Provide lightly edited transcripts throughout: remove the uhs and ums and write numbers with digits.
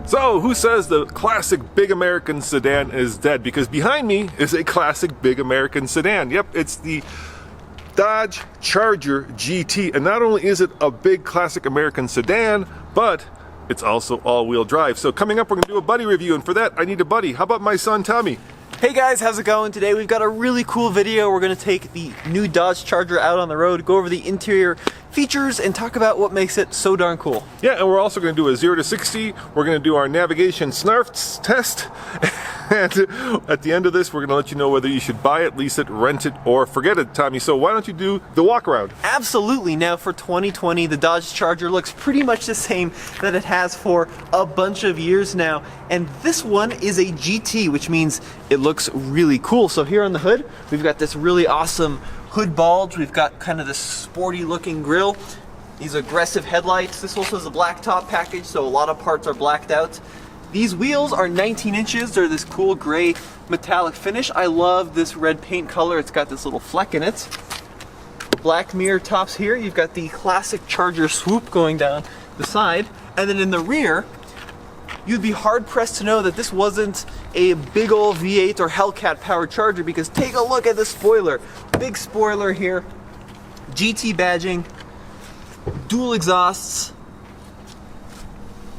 So, who says the classic big American sedan is dead? Because behind me is a classic big American sedan. Yep, it's the Dodge Charger GT. And not only is it a big classic American sedan, but it's also all-wheel drive. So coming up, we're gonna do a buddy review, and for that, I need a buddy. How about my son, Tommy? Hey guys, how's it going? Today we've got a really cool video. We're gonna take the new Dodge Charger out on the road, go over the interior features, and talk about what makes it so darn cool. Yeah, and we're also gonna do a 0 to 60. We're gonna do our navigation snarfs test. And at the end of this, we're gonna let you know whether you should buy it, lease it, rent it, or forget it, Tommy. So why don't you do the walk around? Absolutely. Now for 2020, the Dodge Charger looks pretty much the same that it has for a bunch of years now. And this one is a GT, which means it looks really cool. So here on the hood, we've got this really awesome hood bulge. We've got kind of this sporty looking grille, these aggressive headlights. This also has a black top package, so a lot of parts are blacked out. These wheels are 19 inches. They're this cool gray metallic finish. I love this red paint color. It's got this little fleck in it. Black mirror tops here. You've got the classic Charger swoop going down the side. And then in the rear, you'd be hard pressed to know that this wasn't a big old V8 or Hellcat powered Charger, because take a look at the spoiler. Big spoiler here. GT badging. Dual exhausts.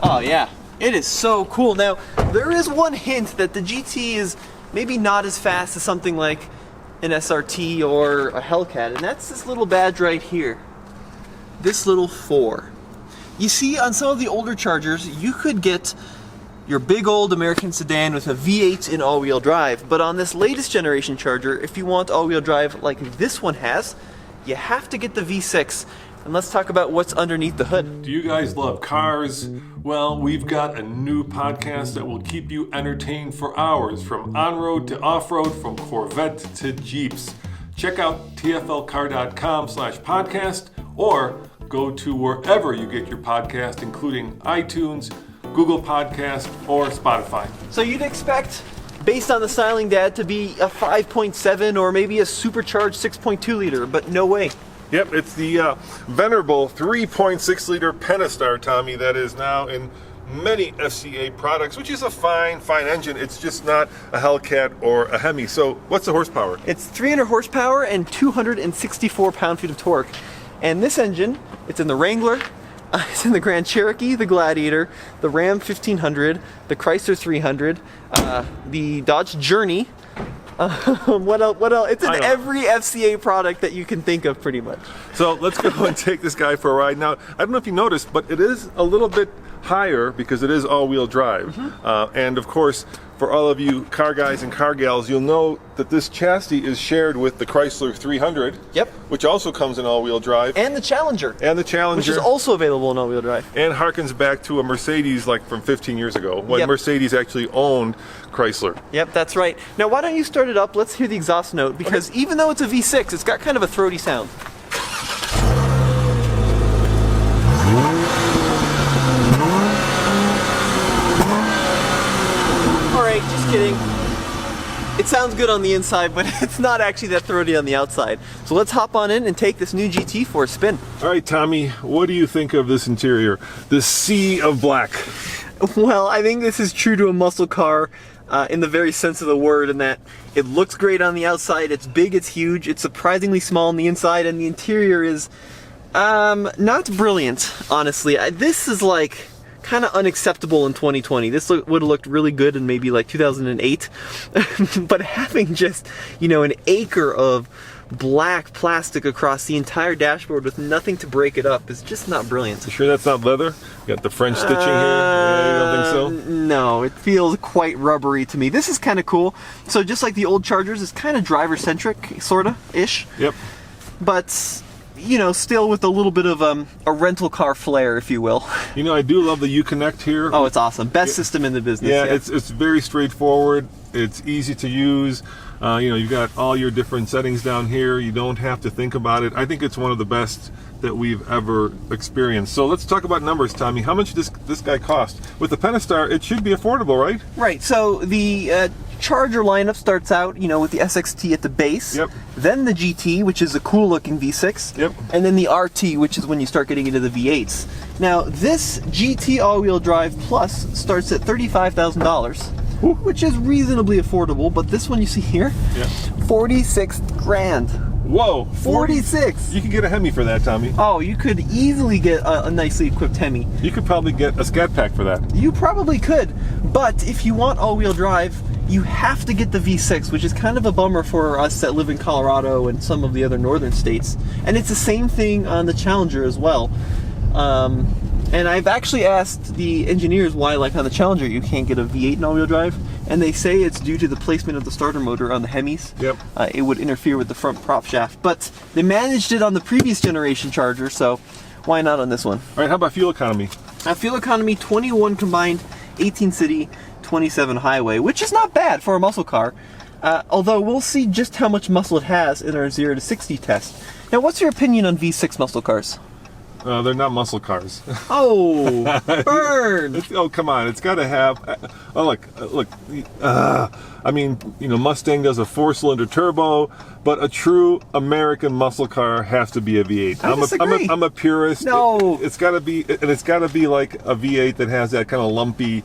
Oh yeah. It is so cool. Now, there is one hint that the GT is maybe not as fast as something like an SRT or a Hellcat, and that's this little badge right here. This little 4. You see, on some of the older Chargers, you could get your big old American sedan with a V8 in all-wheel drive, but on this latest generation Charger, if you want all-wheel drive like this one has, you have to get the V6. And let's talk about what's underneath the hood. Do you guys love cars? Well, we've got a new podcast that will keep you entertained for hours, from on-road to off-road, from Corvette to Jeeps. Check out tflcar.com/podcast, or go to wherever you get your podcast, including iTunes, Google Podcast, or Spotify. So you'd expect, based on the styling, Dad, to be a 5.7 or maybe a supercharged 6.2 liter, but no way. Yep, it's the venerable 3.6 liter Pentastar, Tommy, that is now in many FCA products, which is a fine engine. It's just not a Hellcat or a Hemi. So what's the horsepower? It's 300 horsepower and 264 pound-feet of torque. And this engine, it's in the Wrangler, it's in the Grand Cherokee, the Gladiator, the Ram 1500, the Chrysler 300, the Dodge Journey. What else? It's in every FCA product that you can think of, pretty much. So let's go and take this guy for a ride. Now, I don't know if you noticed, but it is a little bit higher because it is all-wheel drive. And of course, for all of you car guys and car gals, you'll know that this chassis is shared with the Chrysler 300. Yep. Which also comes in all-wheel drive. And the Challenger. And the Challenger. Which is also available in all-wheel drive. And harkens back to a Mercedes like from 15 years ago, when Mercedes actually owned Chrysler. Yep, that's right. Now why don't you start it up? Let's hear the exhaust note, because even though it's a V6, it's got kind of a throaty sound. Alright, just kidding. It sounds good on the inside, but it's not actually that throaty on the outside. So let's hop on in and take this new GT for a spin. Alright, Tommy, what do you think of this interior? This sea of black. Well, I think this is true to a muscle car in the very sense of the word, in that it looks great on the outside, it's big, it's huge, it's surprisingly small on the inside, and the interior is not brilliant, honestly. This is like kind of unacceptable in 2020. This would have looked really good in maybe like 2008. But having just, you know, an acre of black plastic across the entire dashboard with nothing to break it up is just not brilliant. You sure that's not leather? You got the French stitching here? You don't think so? No, it feels quite rubbery to me. This is kind of cool. So just like the old Chargers, it's kind of driver-centric, sorta-ish. Yep. But, you know, still with a little bit of a rental car flair, if you will. You know, I do love the Uconnect here. Oh, it's awesome. Best system in the business. Yeah, it's very straightforward. It's easy to use. You know, you've got all your different settings down here. You don't have to think about it. I think it's one of the best that we've ever experienced. So let's talk about numbers, Tommy. How much does this guy cost? With the Pentastar, it should be affordable, right? Right. So the Charger lineup starts out, you know, with the SXT at the base. Yep. Then the GT, which is a cool looking V6. Yep. And then the RT, which is when you start getting into the V8s. Now, this GT all-wheel drive plus starts at $35,000, which is reasonably affordable. But this one you see here, Yeah. 46 grand. Whoa, 46. You could get a Hemi for that, Tommy. Oh, you could easily get a nicely equipped Hemi. You could probably get a Scat Pack for that. You probably could, but if you want all-wheel drive, you have to get the V6, which is kind of a bummer for us that live in Colorado and some of the other northern states. And it's the same thing on the Challenger as well. And I've actually asked the engineers why, like on the Challenger, you can't get a V8 in all-wheel drive, and they say it's due to the placement of the starter motor on the Hemis. Yep. It would interfere with the front prop shaft, but they managed it on the previous generation Charger, so why not on this one? All right, how about fuel economy? Fuel economy, 21 combined, 18 city, 27 highway, which is not bad for a muscle car. Although we'll see just how much muscle it has in our 0 to 60 test. Now, what's your opinion on V6 muscle cars? They're not muscle cars. Oh, burn! Oh, come on. It's got to have... Oh, look. I mean, you know, Mustang does a 4-cylinder turbo, but a true American muscle car has to be a V8. I disagree. I'm a purist. No. It's got to be... And it's got to be like a V8 that has that kind of lumpy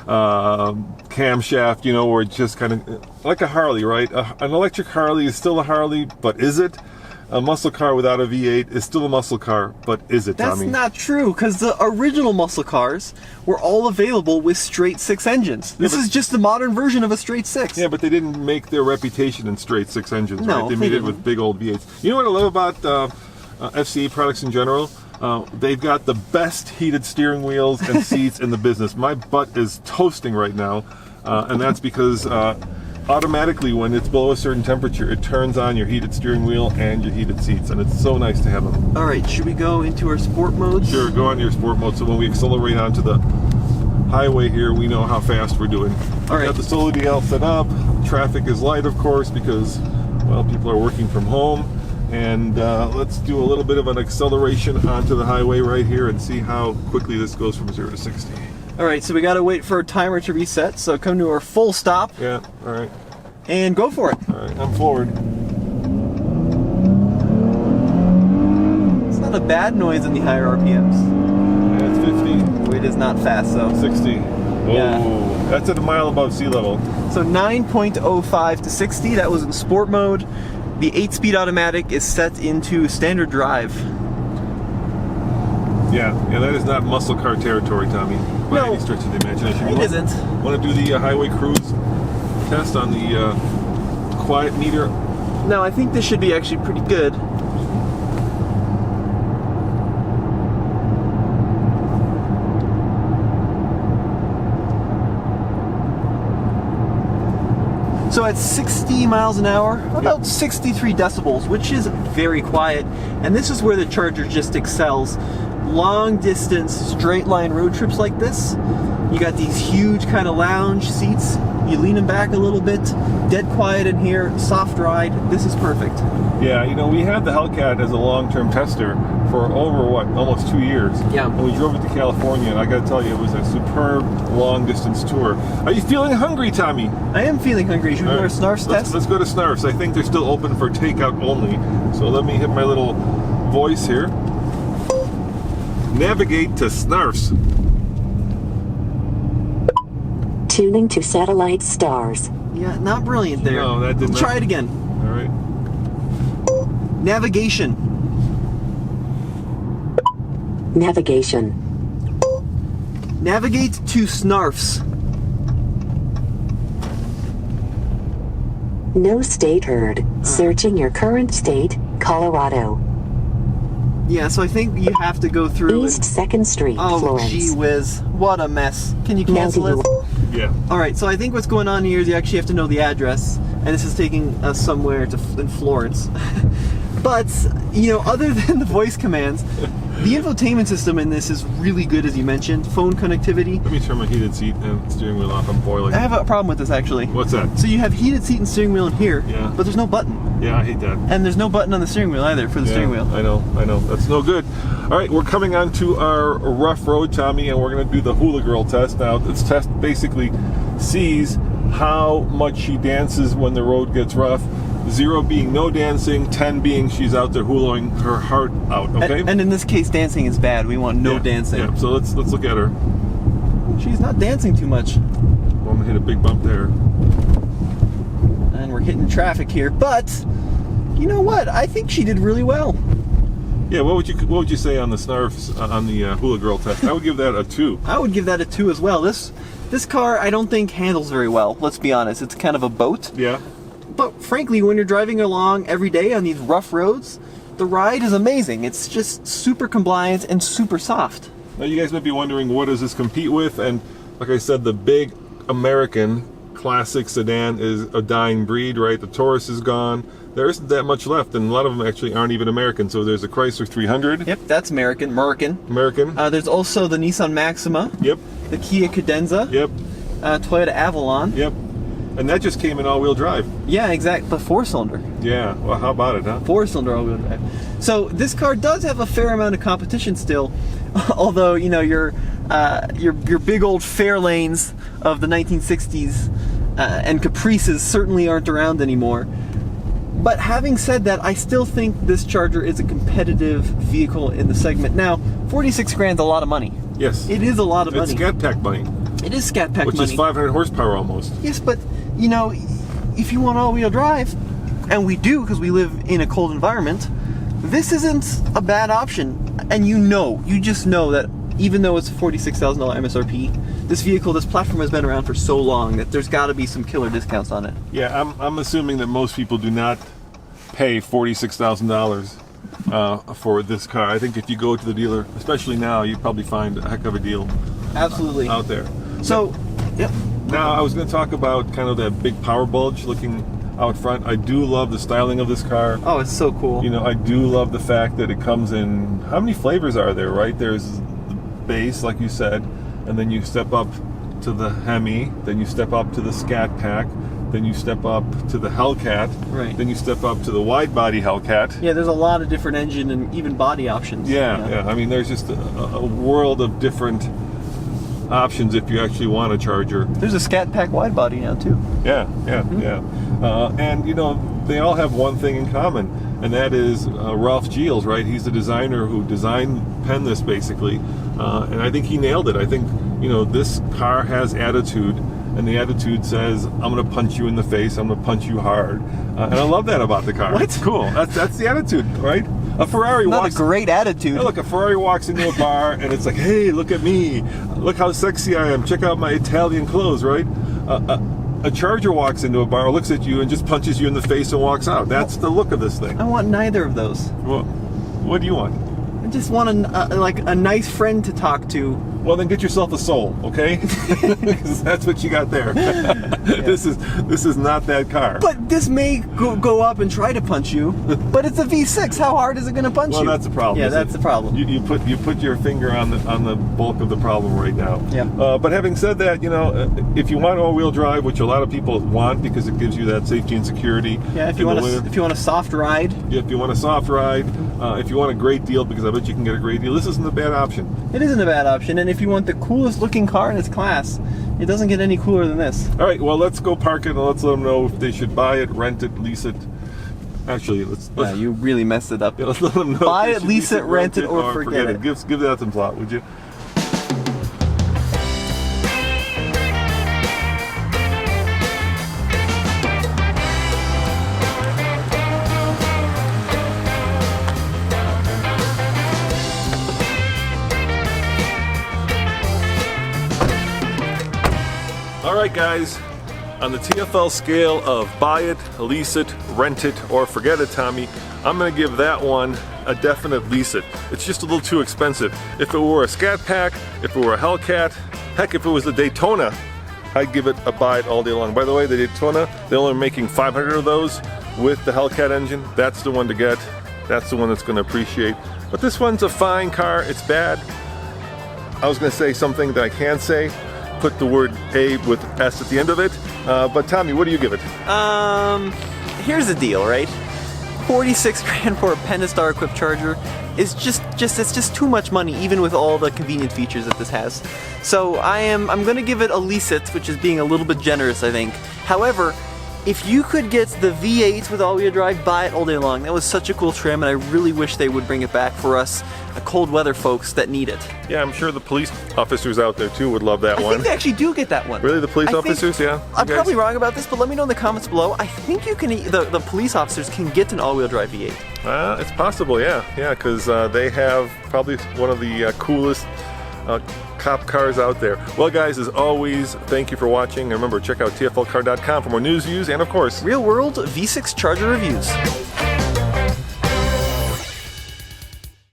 camshaft, you know, where it's just kind of... Like a Harley, right? An electric Harley is still a Harley, but is it? A muscle car without a V8 is still a muscle car, but is it, That's Tommy? not true, because the original muscle cars were all available with straight 6 engines. This is just the modern version of a straight 6. Yeah, but they didn't make their reputation in straight 6 engines, No, right? They they made it didn't. with big old V8s. You know what I love about FCA products in general? They've got the best heated steering wheels and seats in the business. My butt is toasting right now, and that's because automatically when it's below a certain temperature, it turns on your heated steering wheel and your heated seats, and it's so nice to have them. All right, should we go into our sport modes? Sure, go on your sport mode, so when we accelerate onto the highway here, we know how fast we're doing. All right. Got the Solo DL set up. Traffic is light, of course, because, well, people are working from home. And let's do a little bit of an acceleration onto the highway right here and see how quickly this goes from 0 to 60. All right, so we got to wait for a timer to reset, so come to our full stop Yeah, all right. and go for it. All right, I'm forward. It's not a bad noise in the higher RPMs. Yeah, it's 50, It is not fast, though. 60. Whoa, Yeah. that's at a mile above sea level. So 9.05 to 60, that was in sport mode. The 8-speed automatic is set into standard drive. Yeah, that is not muscle car territory, Tommy, by No. any stretch of the imagination. It isn't. Want to do the highway cruise test on the quiet meter? No, I think this should be actually pretty good. So at 60 miles an hour, about 63 decibels, which is very quiet. And this is where the Charger just excels. Long distance, straight line road trips like this, you got these huge kind of lounge seats. You lean them back a little bit, dead quiet in here, soft ride. This is perfect. Yeah, you know, we had the Hellcat as a long-term tester for over, almost 2 years. Yeah. And we drove it to California, and I gotta tell you, it was a superb long-distance tour. Are you feeling hungry, Tommy? I am feeling hungry. Should we do our Snarfs test? Let's go to Snarfs. I think they're still open for takeout only. So let me hit my little voice here. Navigate to Snarfs. Tuning to satellite stars. Yeah, not brilliant there. No, that did not. Try it again. All right. Navigation. Navigation. Navigate to Snarfs. No state heard. Searching your current state, Colorado. Yeah, so I think you have to go through. East 2nd Street, Oh, Florence. gee whiz. What a mess. Can you Now cancel do it? Yeah. Alright, so I think what's going on here is you actually have to know the address, and this is taking us somewhere in Florence. But, you know, other than the voice commands, the infotainment system in this is really good, as you mentioned. Phone connectivity. Let me turn my heated seat and steering wheel off. I'm boiling. I have a problem with this, actually. What's that? So you have heated seat and steering wheel in here, Yeah. but there's no button. Yeah, I hate that. And there's no button on the steering wheel either for the steering wheel. I know. That's no good. All right, we're coming on to our rough road, Tommy, and we're going to do the Hula Girl test. Now, this test basically sees how much she dances when the road gets rough. 0 being no dancing, 10 being she's out there huluing her heart out. Okay. And in this case, dancing is bad. We want no dancing. Yeah. So let's look at her. She's not dancing too much. Well, I'm gonna hit a big bump there. And we're hitting traffic here, but you know what? I think she did really well. Yeah. What would you say on the snarfs on the hula girl test? I would give that a 2. I would give that a 2 as well. This car I don't think handles very well. Let's be honest. It's kind of a boat. Yeah. But frankly, when you're driving along every day on these rough roads, the ride is amazing. It's just super compliant and super soft. Now you guys might be wondering, what does this compete with? And like I said, the big American classic sedan is a dying breed, right? The Taurus is gone. There isn't that much left, and a lot of them actually aren't even American. So there's a Chrysler 300. Yep, that's American. American. There's also the Nissan Maxima. Yep. The Kia Cadenza. Yep. Toyota Avalon. Yep. And that just came in all-wheel drive. Yeah, exactly. But 4-cylinder. Yeah. Well, how about it, huh? 4-cylinder all-wheel drive. So this car does have a fair amount of competition still, although you know your big old Fairlanes of the 1960s and Caprices certainly aren't around anymore. But having said that, I still think this Charger is a competitive vehicle in the segment. Now, 46 grand's a lot of money. Yes. It is a lot of money. It's Scat Pack money. It is Scat Pack Which money. is 500 horsepower almost. Yes, but you know, if you want all-wheel drive, and we do because we live in a cold environment, this isn't a bad option. And you just know that even though it's a $46,000 MSRP, this platform has been around for so long that there's got to be some killer discounts on it. Yeah, I'm assuming that most people do not pay $46,000 for this car. I think if you go to the dealer, especially now, you probably find a heck of a deal. Absolutely. Out there. So, yep. Now I was going to talk about kind of that big power bulge looking out front. I do love the styling of this car. Oh, it's so cool. You know, I do love the fact that it comes in, how many flavors are there, right? There's the base, like you said, and then you step up to the Hemi, then you step up to the Scat Pack, then you step up to the Hellcat, right? Then you step up to the wide body Hellcat. Yeah, there's a lot of different engine and even body options. Yeah. I mean, there's just a world of different options if you actually want a Charger. There's a Scat Pack wide body now too. Yeah. And you know, they all have one thing in common, and that is Ralph Gilles, right? He's the designer who penned this basically, and I think he nailed it. I think, you know, this car has attitude, and the attitude says, I'm going to punch you in the face, I'm going to punch you hard. And I love that about the car. What? It's cool. That's the attitude, right? A Ferrari Not walks... a great attitude. Yeah, look, a Ferrari walks into a bar, and it's like, hey, look at me. Look how sexy I am. Check out my Italian clothes, right? A Charger walks into a bar, looks at you, and just punches you in the face and walks out. That's the look of this thing. I want neither of those. Well, what do you want? I just want a nice friend to talk to. Well, then get yourself a Soul, okay? Because that's what you got there. Yeah. This is not that car. But this may go up and try to punch you. But it's a V6. How hard is it going to punch you? Well, that's the problem. Yeah, that's the problem. You put your finger on the bulk of the problem right now. Yeah. But having said that, you know, if you want all-wheel drive, which a lot of people want because it gives you that safety and security. Yeah. If you want a soft ride. Yeah, if you want a soft ride, if you want a great deal, because I bet you can get a great deal, this isn't a bad option. It isn't a bad option, and if you want the coolest looking car in its class, it doesn't get any cooler than this. All right, well, let's go park it and let's let them know if they should buy it, rent it, lease it. Actually, let's yeah, you really messed it up. Yeah, let's let them know. Buy it, lease it, rent it, or forget it. Give that some thought, would you? All right, guys, on the TFL scale of buy it, lease it, rent it, or forget it, Tommy, I'm going to give that one a definite lease it. It's just a little too expensive. If it were a Scat Pack, if it were a Hellcat, heck, if it was the Daytona, I'd give it a buy it all day long. By the way, the Daytona, they're only making 500 of those with the Hellcat engine. That's the one to get. That's the one that's going to appreciate. But this one's a fine car. It's bad. I was going to say something that I can't say. Put the word A with S at the end of it. But Tommy, what do you give it? Here's the deal, right? 46 grand for a Pentastar equipped charger is it's just too much money, even with all the convenient features that this has. So I'm gonna give it a lease it, which is being a little bit generous, I think. However, if you could get the V8 with all-wheel drive, buy it all day long. That was such a cool trim, and I really wish they would bring it back for us cold weather folks that need it. Yeah, I'm sure the police officers out there too would love that I one. think they actually do get that one. Really, the police I think- officers? Yeah. I'm You guys- probably wrong about this, but let me know in the comments below. I think you can, the police officers can get an all-wheel drive V8. It's possible, yeah, because they have probably one of the coolest cop cars out there. Well, guys, as always, thank you for watching. And remember, check out tflcar.com for more news, views, and of course, Real world V6 charger reviews.